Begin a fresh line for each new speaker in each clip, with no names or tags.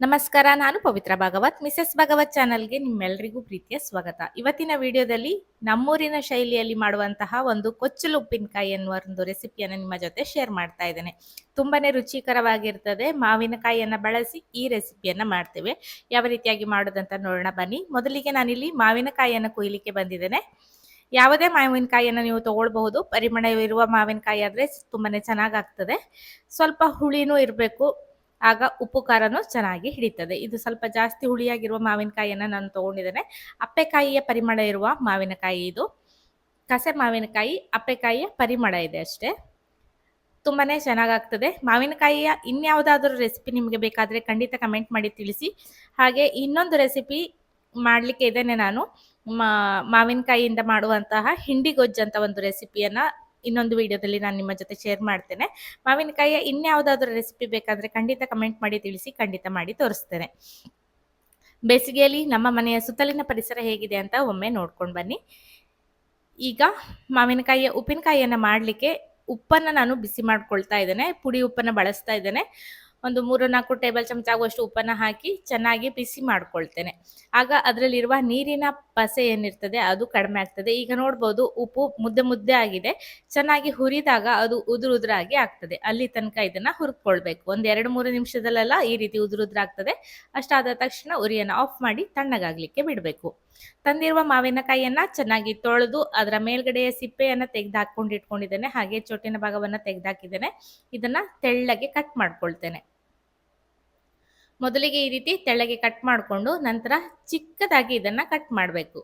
ನಮಸ್ಕಾರ. ನಾನು ಪವಿತ್ರ ಭಾಗವತ್, ಮಿಸೆಸ್ ಭಾಗವತ್ ಚಾನಲ್ಗೆ ನಿಮ್ಮೆಲ್ಲರಿಗೂ ಪ್ರೀತಿಯ ಸ್ವಾಗತ. ಇವತ್ತಿನ ವಿಡಿಯೋದಲ್ಲಿ ನಮ್ಮೂರಿನ ಶೈಲಿಯಲ್ಲಿ ಮಾಡುವಂತಹ ಒಂದು ಕೊಚ್ಚಲು ಉಪ್ಪಿನಕಾಯಿ ಎನ್ನುವ ಒಂದು ರೆಸಿಪಿಯನ್ನು ನಿಮ್ಮ ಜೊತೆ ಶೇರ್ ಮಾಡ್ತಾ ಇದ್ದೇನೆ. ತುಂಬಾನೇ ರುಚಿಕರವಾಗಿರ್ತದೆ. ಮಾವಿನಕಾಯಿಯನ್ನು ಬಳಸಿ ಈ ರೆಸಿಪಿಯನ್ನು ಮಾಡ್ತೇವೆ. ಯಾವ ರೀತಿಯಾಗಿ ಮಾಡೋದಂತ ನೋಡೋಣ ಬನ್ನಿ. ಮೊದಲಿಗೆ ನಾನಿಲ್ಲಿ ಮಾವಿನಕಾಯಿಯನ್ನು ಕೊಯ್ಲಿಕ್ಕೆ ಬಂದಿದ್ದೇನೆ. ಯಾವುದೇ ಮಾವಿನಕಾಯಿಯನ್ನು ನೀವು ತಗೊಳ್ಬಹುದು. ಪರಿಮಳವಿರುವ ಮಾವಿನಕಾಯಿ ಆದ್ರೆ ತುಂಬಾನೇ ಚೆನ್ನಾಗಾಗ್ತದೆ. ಸ್ವಲ್ಪ ಹುಳಿನೂ ಇರಬೇಕು, ಆಗ ಉಪ್ಪು ಖಾರನೂ ಚೆನ್ನಾಗಿ ಹಿಡಿತದೆ. ಇದು ಸ್ವಲ್ಪ ಜಾಸ್ತಿ ಹುಳಿಯಾಗಿರುವ ಮಾವಿನಕಾಯಿಯನ್ನು ನಾನು ತಗೊಂಡಿದ್ದೇನೆ. ಅಪ್ಪೆಕಾಯಿಯ ಪರಿಮಳ ಇರುವ ಮಾವಿನಕಾಯಿ ಇದು. ಕಸೆ ಮಾವಿನಕಾಯಿ, ಅಪ್ಪೆಕಾಯಿಯ ಪರಿಮಳ ಇದೆ ಅಷ್ಟೇ. ತುಂಬಾನೇ ಚೆನ್ನಾಗಾಗ್ತದೆ. ಮಾವಿನಕಾಯಿಯ ಇನ್ಯಾವುದಾದ್ರೂ ರೆಸಿಪಿ ನಿಮಗೆ ಬೇಕಾದರೆ ಖಂಡಿತ ಕಮೆಂಟ್ ಮಾಡಿ ತಿಳಿಸಿ. ಹಾಗೆ ಇನ್ನೊಂದು ರೆಸಿಪಿ ಮಾಡಲಿಕ್ಕೆ ಇದ್ದೇನೆ ನಾನು. ಮಾವಿನಕಾಯಿಯಿಂದ ಮಾಡುವಂತಹ ಹಿಂಡಿ ಗೊಜ್ಜು ಅಂತ ಒಂದು ರೆಸಿಪಿಯನ್ನು ಇನ್ನೊಂದು ವಿಡಿಯೋದಲ್ಲಿ ನಾನು ನಿಮ್ಮ ಜೊತೆ ಶೇರ್ ಮಾಡ್ತೇನೆ. ಮಾವಿನಕಾಯಿಯ ಇನ್ಯಾವುದಾದ್ರೂ ರೆಸಿಪಿ ಬೇಕಾದರೆ ಖಂಡಿತ ಕಮೆಂಟ್ ಮಾಡಿ ತಿಳಿಸಿ, ಖಂಡಿತ ಮಾಡಿ ತೋರಿಸ್ತೇನೆ. ಬೇಸಿಗೆಯಲ್ಲಿ ನಮ್ಮ ಮನೆಯ ಸುತ್ತಲಿನ ಪರಿಸರ ಹೇಗಿದೆ ಅಂತ ಒಮ್ಮೆ ನೋಡ್ಕೊಂಡು ಬನ್ನಿ. ಈಗ ಮಾವಿನಕಾಯಿಯ ಉಪ್ಪಿನಕಾಯಿಯನ್ನು ಮಾಡಲಿಕ್ಕೆ ಉಪ್ಪನ್ನು ನಾನು ಬಿಸಿ ಮಾಡ್ಕೊಳ್ತಾ ಇದ್ದೇನೆ. ಪುಡಿ ಉಪ್ಪನ್ನು ಬಳಸ್ತಾ ಇದ್ದೇನೆ. ಒಂದು 3-4 ಟೇಬಲ್ ಚಮಚ ಆಗುವಷ್ಟು ಉಪ್ಪನ್ನು ಹಾಕಿ ಚೆನ್ನಾಗಿ ಬಿಸಿ ಮಾಡ್ಕೊಳ್ತೇನೆ. ಆಗ ಅದರಲ್ಲಿರುವ ನೀರಿನ ಪಸೆ ಏನಿರ್ತದೆ ಅದು ಕಡಿಮೆ ಆಗ್ತದೆ. ಈಗ ನೋಡ್ಬೋದು ಉಪ್ಪು ಮುದ್ದೆ ಮುದ್ದೆ ಆಗಿದೆ. ಚೆನ್ನಾಗಿ ಹುರಿದಾಗ ಅದು ಉದುರಾಗಿ ಆಗ್ತದೆ. ಅಲ್ಲಿ ತನಕ ಇದನ್ನ ಹುರ್ಕೊಳ್ಬೇಕು. ಒಂದು 2-3 ನಿಮಿಷದಲ್ಲೆಲ್ಲ ಈ ರೀತಿ ಉದುರಾಗ್ತದೆ. ಅಷ್ಟಾದ ತಕ್ಷಣ ಉರಿಯನ್ನು ಆಫ್ ಮಾಡಿ ತಣ್ಣಗಾಗ್ಲಿಕ್ಕೆ ಬಿಡಬೇಕು. ತಂದಿರುವ ಮಾವಿನಕಾಯಿಯನ್ನ ಚೆನ್ನಾಗಿ ತೊಳೆದು ಅದರ ಮೇಲ್ಗಡೆಯ ಸಿಪ್ಪೆಯನ್ನು ತೆಗೆದು ಹಾಕೊಂಡು ಇಟ್ಕೊಂಡಿದ್ದೇನೆ. ಹಾಗೆ ಚೊಟ್ಟಿನ ಭಾಗವನ್ನು ತೆಗೆದಾಕಿದ್ದೇನೆ. ಇದನ್ನ ತೆಳ್ಳಗೆ ಕಟ್ ಮಾಡ್ಕೊಳ್ತೇನೆ. ಮೊದಲಿಗೆ ಈ ರೀತಿ ತೆಳ್ಳಗೆ ಕಟ್ ಮಾಡಿಕೊಂಡು ನಂತರ ಚಿಕ್ಕದಾಗಿ ಇದನ್ನ ಕಟ್ ಮಾಡಬೇಕು.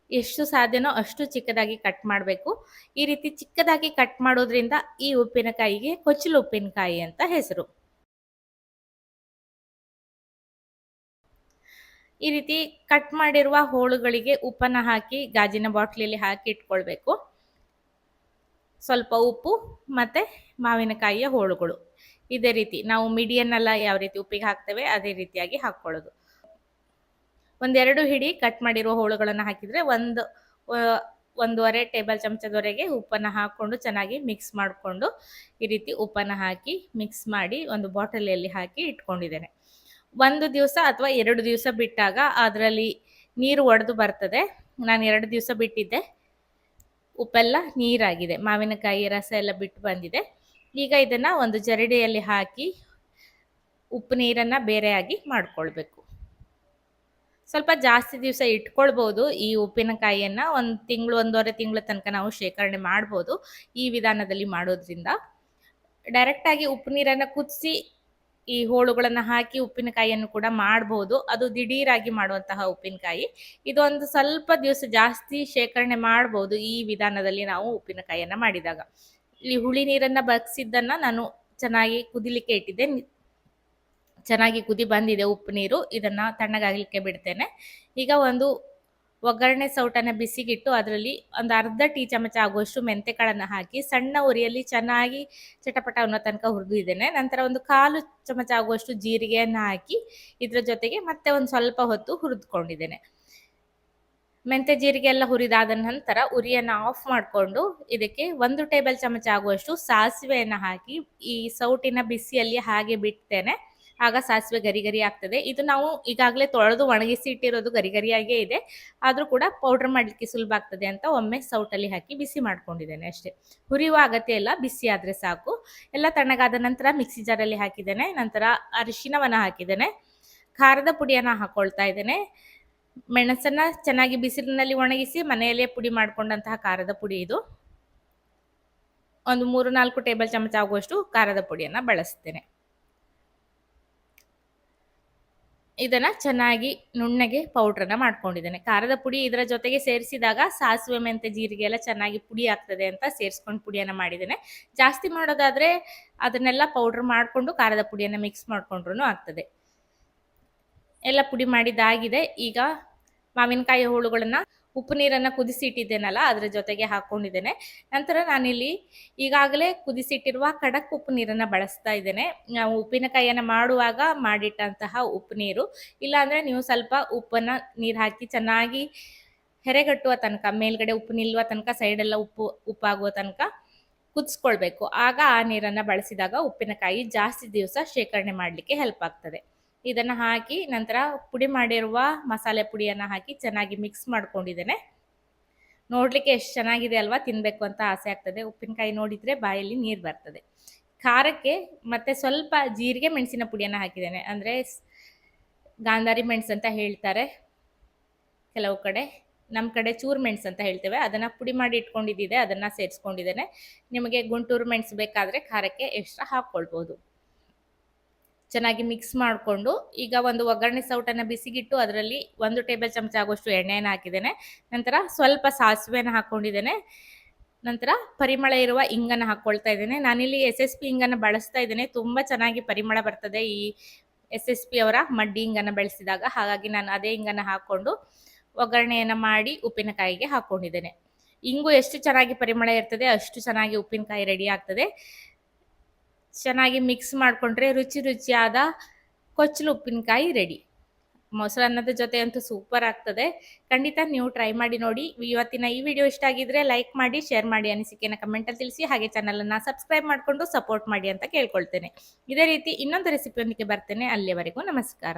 ಎಷ್ಟು ಸಾಧ್ಯನೋ ಅಷ್ಟು ಚಿಕ್ಕದಾಗಿ ಕಟ್ ಮಾಡಬೇಕು. ಈ ರೀತಿ ಚಿಕ್ಕದಾಗಿ ಕಟ್ ಮಾಡೋದ್ರಿಂದ ಈ ಉಪ್ಪಿನಕಾಯಿಗೆ ಕೊಚ್ಚಲು ಉಪ್ಪಿನಕಾಯಿ ಅಂತ ಹೆಸರು. ಈ ರೀತಿ ಕಟ್ ಮಾಡಿರುವ ಹೋಳುಗಳಿಗೆ ಉಪ್ಪನ್ನು ಹಾಕಿ ಗಾಜಿನ ಬಾಟ್ಲಿಯಲ್ಲಿ ಹಾಕಿ ಇಟ್ಕೊಳ್ಬೇಕು. ಸ್ವಲ್ಪ ಉಪ್ಪು ಮತ್ತೆ ಮಾವಿನಕಾಯಿಯ ಹೋಳುಗಳು ಇದೇ ರೀತಿ ನಾವು ಮಿಡಿಯನ್ನೆಲ್ಲ ಯಾವ ರೀತಿ ಉಪ್ಪಿಗೆ ಹಾಕ್ತೇವೆ ಅದೇ ರೀತಿಯಾಗಿ ಹಾಕ್ಕೊಳ್ಳೋದು. 1-2 ಹಿಡಿ ಕಟ್ ಮಾಡಿರುವ ಹೋಳುಗಳನ್ನು ಹಾಕಿದ್ರೆ 1-1.5 ಟೇಬಲ್ ಚಮಚದವರೆಗೆ ಉಪ್ಪನ್ನು ಹಾಕ್ಕೊಂಡು ಚೆನ್ನಾಗಿ ಮಿಕ್ಸ್ ಮಾಡಿಕೊಂಡು ಈ ರೀತಿ ಉಪ್ಪನ್ನು ಹಾಕಿ ಮಿಕ್ಸ್ ಮಾಡಿ ಒಂದು ಬಾಟಲಿಯಲ್ಲಿ ಹಾಕಿ ಇಟ್ಕೊಂಡಿದ್ದೇನೆ. 1 ದಿವಸ ಅಥವಾ 2 ದಿವಸ ಬಿಟ್ಟಾಗ ಅದರಲ್ಲಿ ನೀರು ಒಡೆದು ಬರ್ತದೆ. ನಾನು 2 ದಿವಸ ಬಿಟ್ಟಿದ್ದೆ. ಉಪ್ಪೆಲ್ಲ ನೀರಾಗಿದೆ, ಮಾವಿನಕಾಯಿ ರಸ ಎಲ್ಲ ಬಿಟ್ಟು ಬಂದಿದೆ. ಈಗ ಇದನ್ನ ಒಂದು ಜರಡಿಯಲ್ಲಿ ಹಾಕಿ ಉಪ್ಪು ನೀರನ್ನ ಬೇರೆಯಾಗಿ ಮಾಡ್ಕೊಳ್ಬೇಕು. ಸ್ವಲ್ಪ ಜಾಸ್ತಿ ದಿವಸ ಇಟ್ಕೊಳ್ಬಹುದು. ಈ ಉಪ್ಪಿನಕಾಯಿಯನ್ನ 1 ತಿಂಗಳು 1.5 ತಿಂಗಳ ತನಕ ನಾವು ಶೇಖರಣೆ ಮಾಡ್ಬೋದು ಈ ವಿಧಾನದಲ್ಲಿ ಮಾಡೋದ್ರಿಂದ. ಡೈರೆಕ್ಟ್ ಆಗಿ ಉಪ್ಪು ನೀರನ್ನ ಕುದಿಸಿ ಈ ಹೋಳುಗಳನ್ನು ಹಾಕಿ ಉಪ್ಪಿನಕಾಯಿಯನ್ನು ಕೂಡ ಮಾಡಬಹುದು. ಅದು ದಿಢೀರಾಗಿ ಮಾಡುವಂತಹ ಉಪ್ಪಿನಕಾಯಿ. ಇದೊಂದು ಸ್ವಲ್ಪ ದಿವಸ ಜಾಸ್ತಿ ಶೇಖರಣೆ ಮಾಡಬಹುದು ಈ ವಿಧಾನದಲ್ಲಿ ನಾವು ಉಪ್ಪಿನಕಾಯಿಯನ್ನ ಮಾಡಿದಾಗ. ಈ ಹುಳಿ ನೀರನ್ನ ಬಗ್ಸಿದ್ದನ್ನ ನಾನು ಚೆನ್ನಾಗಿ ಕುದಿಲಿಕ್ಕೆ ಇಟ್ಟಿದ್ದೆ. ಚೆನ್ನಾಗಿ ಕುದಿ ಬಂದಿದೆ ಉಪ್ಪು ನೀರು. ಇದನ್ನ ತಣ್ಣಗಾಗ್ಲಿಕ್ಕೆ ಬಿಡ್ತೇನೆ. ಈಗ ಒಂದು ಒಗ್ಗರಣೆ ಸೌಟನ್ನ ಬಿಸಿಗಿಟ್ಟು ಅದರಲ್ಲಿ ಒಂದು ಅರ್ಧ ಟೀ ಚಮಚ ಆಗುವಷ್ಟು ಮೆಂತೆಕಾಳನ್ನು ಹಾಕಿ ಸಣ್ಣ ಉರಿಯಲ್ಲಿ ಚೆನ್ನಾಗಿ ಚಟಪಟ ಅನ್ನೋ ತನಕ ಹುರಿದಿದ್ದೇನೆ. ನಂತರ ಒಂದು 1/4 ಚಮಚ ಆಗುವಷ್ಟು ಜೀರಿಗೆಯನ್ನು ಹಾಕಿ ಇದ್ರ ಜೊತೆಗೆ ಮತ್ತೆ ಒಂದು ಸ್ವಲ್ಪ ಹೊತ್ತು ಹುರಿದುಕೊಂಡಿದ್ದೇನೆ. ಮೆಂತೆ ಜೀರಿಗೆ ಎಲ್ಲ ಹುರಿದಾದ ನಂತರ ಉರಿಯನ್ನು ಆಫ್ ಮಾಡಿಕೊಂಡು ಇದಕ್ಕೆ 1 ಟೇಬಲ್ ಚಮಚ ಆಗುವಷ್ಟು ಸಾಸಿವೆಯನ್ನು ಹಾಕಿ ಈ ಸೌಟಿನ ಬಿಸಿಯಲ್ಲಿ ಹಾಗೆ ಬಿಡ್ತೇನೆ. ಆಗ ಸಾಸಿವೆ ಗರಿ ಗರಿ ಆಗ್ತದೆ. ಇದು ನಾವು ಈಗಾಗಲೇ ತೊಳೆದು ಒಣಗಿಸಿ ಇಟ್ಟಿರೋದು ಗರಿ ಗರಿಯಾಗೇ ಇದೆ. ಆದರೂ ಕೂಡ ಪೌಡರ್ ಮಾಡಲಿಕ್ಕೆ ಸುಲಭ ಆಗ್ತದೆ ಅಂತ ಒಮ್ಮೆ ಸೌಟಲ್ಲಿ ಹಾಕಿ ಬಿಸಿ ಮಾಡ್ಕೊಂಡಿದ್ದೇನೆ ಅಷ್ಟೇ. ಹುರಿಯುವ ಅಗತ್ಯ ಇಲ್ಲ, ಬಿಸಿ ಆದರೆ ಸಾಕು. ಎಲ್ಲ ತಣ್ಣಗಾದ ನಂತರ ಮಿಕ್ಸಿ ಜಾರಲ್ಲಿ ಹಾಕಿದ್ದೇನೆ. ನಂತರ ಅರಿಶಿನವನ್ನು ಹಾಕಿದ್ದೇನೆ. ಖಾರದ ಪುಡಿಯನ್ನು ಹಾಕೊಳ್ತಾ ಇದ್ದೇನೆ. ಮೆಣಸನ್ನ ಚೆನ್ನಾಗಿ ಬಿಸಿಲಿನಲ್ಲಿ ಒಣಗಿಸಿ ಮನೆಯಲ್ಲೇ ಪುಡಿ ಮಾಡ್ಕೊಂಡಂತಹ ಖಾರದ ಪುಡಿ ಇದು. ಒಂದು 3-4 ಟೇಬಲ್ ಚಮಚ ಆಗುವಷ್ಟು ಖಾರದ ಪುಡಿಯನ್ನು ಬಳಸ್ತೇನೆ. ಇದನ್ನ ಚೆನ್ನಾಗಿ ನುಣ್ಣಗೆ ಪೌಡ್ರನ್ನ ಮಾಡ್ಕೊಂಡಿದ್ದೇನೆ. ಖಾರದ ಪುಡಿ ಇದರ ಜೊತೆಗೆ ಸೇರಿಸಿದಾಗ ಸಾಸಿವೆ ಮೆಂತೆ ಜೀರಿಗೆ ಎಲ್ಲ ಚೆನ್ನಾಗಿ ಪುಡಿ ಆಗ್ತದೆ ಅಂತ ಸೇರಿಸ್ಕೊಂಡು ಪುಡಿಯನ್ನು ಮಾಡಿದ್ದೇನೆ. ಜಾಸ್ತಿ ಮಾಡೋದಾದ್ರೆ ಅದನ್ನೆಲ್ಲ ಪೌಡ್ರ್ ಮಾಡಿಕೊಂಡು ಖಾರದ ಪುಡಿಯನ್ನು ಮಿಕ್ಸ್ ಮಾಡ್ಕೊಂಡ್ರೂ ಆಗ್ತದೆ. ಎಲ್ಲ ಪುಡಿ ಮಾಡಿದ್ದಾಗಿದೆ. ಈಗ ಮಾವಿನಕಾಯಿ ಹೋಳುಗಳನ್ನ ಉಪ್ಪು ನೀರನ್ನು ಕುದಿಸಿ ಇಟ್ಟಿದ್ದೇನಲ್ಲ ಅದರ ಜೊತೆಗೆ ಹಾಕೊಂಡಿದ್ದೇನೆ. ನಂತರ ನಾನಿಲ್ಲಿ ಈಗಾಗಲೇ ಕುದಿಸಿಟ್ಟಿರುವ ಕಡಕ್ ಉಪ್ಪು ನೀರನ್ನು ಬಳಸ್ತಾ ಇದ್ದೇನೆ. ನಾವು ಉಪ್ಪಿನಕಾಯಿಯನ್ನು ಮಾಡುವಾಗ ಮಾಡಿಟ್ಟಂತಹ ಉಪ್ಪು ನೀರು. ಇಲ್ಲಾಂದರೆ ನೀವು ಸ್ವಲ್ಪ ಉಪ್ಪನ್ನು ನೀರು ಹಾಕಿ ಚೆನ್ನಾಗಿ ಹೆರೆಗಟ್ಟುವ ತನಕ, ಮೇಲ್ಗಡೆ ಉಪ್ಪು ನಿಲ್ಲುವ ತನಕ, ಸೈಡೆಲ್ಲ ಉಪ್ಪಾಗುವ ತನಕ ಕುದಿಸ್ಕೊಳ್ಬೇಕು. ಆಗ ಆ ನೀರನ್ನು ಬಳಸಿದಾಗ ಉಪ್ಪಿನಕಾಯಿ ಜಾಸ್ತಿ ದಿವಸ ಶೇಖರಣೆ ಮಾಡಲಿಕ್ಕೆ ಹೆಲ್ಪ್ ಆಗ್ತದೆ. ಇದನ್ನು ಹಾಕಿ ನಂತರ ಪುಡಿ ಮಾಡಿರುವ ಮಸಾಲೆ ಪುಡಿಯನ್ನು ಹಾಕಿ ಚೆನ್ನಾಗಿ ಮಿಕ್ಸ್ ಮಾಡ್ಕೊಂಡಿದ್ದೇನೆ. ನೋಡಲಿಕ್ಕೆ ಎಷ್ಟು ಚೆನ್ನಾಗಿದೆ ಅಲ್ವಾ, ತಿನ್ನಬೇಕು ಅಂತ ಆಸೆ ಆಗ್ತದೆ. ಉಪ್ಪಿನಕಾಯಿ ನೋಡಿದರೆ ಬಾಯಲ್ಲಿ ನೀರು ಬರ್ತದೆ. ಖಾರಕ್ಕೆ ಮತ್ತೆ ಸ್ವಲ್ಪ ಜೀರಿಗೆ ಮೆಣಸಿನ ಪುಡಿಯನ್ನು ಹಾಕಿದ್ದೇನೆ. ಅಂದರೆ ಗಾಂಧಾರಿ ಮೆಣಸು ಅಂತ ಹೇಳ್ತಾರೆ ಕೆಲವು ಕಡೆ, ನಮ್ಮ ಕಡೆ ಚೂರು ಮೆಣಸು ಅಂತ ಹೇಳ್ತೇವೆ. ಅದನ್ನು ಪುಡಿ ಮಾಡಿ ಇಟ್ಕೊಂಡಿದ್ದಿದೆ, ಅದನ್ನು ಸೇರಿಸ್ಕೊಂಡಿದ್ದೇನೆ. ನಿಮಗೆ ಗುಂಟೂರು ಮೆಣಸು ಬೇಕಾದರೆ ಖಾರಕ್ಕೆ ಎಕ್ಸ್ಟ್ರಾ ಹಾಕ್ಕೊಳ್ಬೋದು. ಚೆನ್ನಾಗಿ ಮಿಕ್ಸ್ ಮಾಡಿಕೊಂಡು ಈಗ ಒಂದು ಒಗ್ಗರಣೆ ಸೌಟನ್ನು ಬಿಸಿಗಿಟ್ಟು ಅದರಲ್ಲಿ 1 ಟೇಬಲ್ ಚಮಚ ಆಗುವಷ್ಟು ಎಣ್ಣೆಯನ್ನು ಹಾಕಿದ್ದೇನೆ. ನಂತರ ಸ್ವಲ್ಪ ಸಾಸಿವೆಯನ್ನು ಹಾಕ್ಕೊಂಡಿದ್ದೇನೆ. ನಂತರ ಪರಿಮಳ ಇರುವ ಇಂಗನ್ನು ಹಾಕ್ಕೊಳ್ತಾ ಇದ್ದೇನೆ. ನಾನಿಲ್ಲಿ SSP ಇಂಗನ್ನು ಬಳಸ್ತಾ ಇದ್ದೇನೆ. ತುಂಬ ಚೆನ್ನಾಗಿ ಪರಿಮಳ ಬರ್ತದೆ ಈ SSP ಅವರ ಮಡ್ಡಿ ಇಂಗನ್ನು ಬೆಳೆಸಿದಾಗ. ಹಾಗಾಗಿ ನಾನು ಅದೇ ಇಂಗನ್ನು ಹಾಕ್ಕೊಂಡು ಒಗ್ಗರಣೆಯನ್ನು ಮಾಡಿ ಉಪ್ಪಿನಕಾಯಿಗೆ ಹಾಕ್ಕೊಂಡಿದ್ದೇನೆ. ಇಂಗು ಎಷ್ಟು ಚೆನ್ನಾಗಿ ಪರಿಮಳ ಇರ್ತದೆ ಅಷ್ಟು ಚೆನ್ನಾಗಿ ಉಪ್ಪಿನಕಾಯಿ ರೆಡಿ ಆಗ್ತದೆ. ಚೆನ್ನಾಗಿ ಮಿಕ್ಸ್ ಮಾಡಿಕೊಂಡ್ರೆ ರುಚಿಯಾದ ಕೊಚ್ಚಲು ಉಪ್ಪಿನಕಾಯಿ ರೆಡಿ. ಮೊಸರನ್ನದ ಜೊತೆ ಅಂತೂ ಸೂಪರ್ ಆಗ್ತದೆ. ಖಂಡಿತ ನೀವು ಟ್ರೈ ಮಾಡಿ ನೋಡಿ. ಇವತ್ತಿನ ಈ ವಿಡಿಯೋ ಇಷ್ಟ ಆಗಿದ್ರೆ ಲೈಕ್ ಮಾಡಿ, ಶೇರ್ ಮಾಡಿ, ಅನಿಸಿಕೆಯನ್ನು ಕಮೆಂಟಲ್ಲಿ ತಿಳಿಸಿ. ಹಾಗೆ ಚಾನಲನ್ನು ಸಬ್ಸ್ಕ್ರೈಬ್ ಮಾಡಿಕೊಂಡು ಸಪೋರ್ಟ್ ಮಾಡಿ ಅಂತ ಕೇಳ್ಕೊಳ್ತೇನೆ. ಇದೇ ರೀತಿ ಇನ್ನೊಂದು ರೆಸಿಪಿಯೊಂದಿಗೆ ಬರ್ತೇನೆ. ಅಲ್ಲಿಯವರೆಗೂ ನಮಸ್ಕಾರ.